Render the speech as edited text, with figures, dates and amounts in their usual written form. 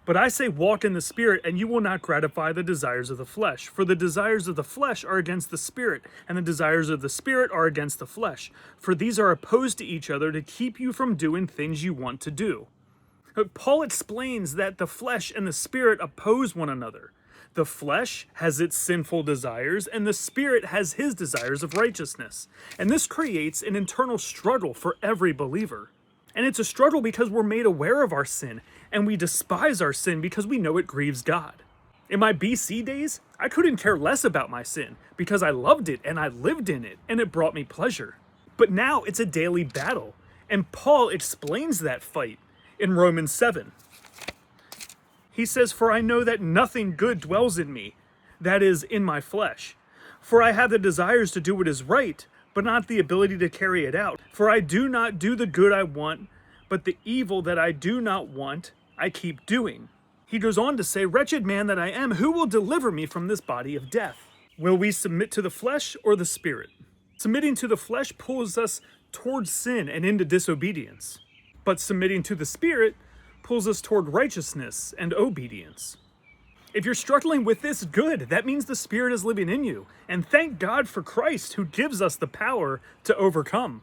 But I say walk in the Spirit, and you will not gratify the desires of the flesh. For the desires of the flesh are against the Spirit, and the desires of the Spirit are against the flesh. For these are opposed to each other to keep you from doing things you want to do. Paul explains that the flesh and the Spirit oppose one another. The flesh has its sinful desires, and the Spirit has his desires of righteousness. And this creates an internal struggle for every believer. And it's a struggle because we're made aware of our sin, and we despise our sin because we know it grieves God. In my BC days, I couldn't care less about my sin because I loved it and I lived in it, and it brought me pleasure. But now it's a daily battle, and Paul explains that fight in Romans 7. He says, "For I know that nothing good dwells in me, that is, in my flesh. For I have the desires to do what is right, but not the ability to carry it out. For I do not do the good I want, but the evil that I do not want, I keep doing." He goes on to say, "Wretched man that I am, who will deliver me from this body of death?" Will we submit to the flesh or the Spirit? Submitting to the flesh pulls us towards sin and into disobedience. But submitting to the Spirit pulls us toward righteousness and obedience. If you're struggling with this, good. That means the Spirit is living in you. And thank God for Christ, who gives us the power to overcome.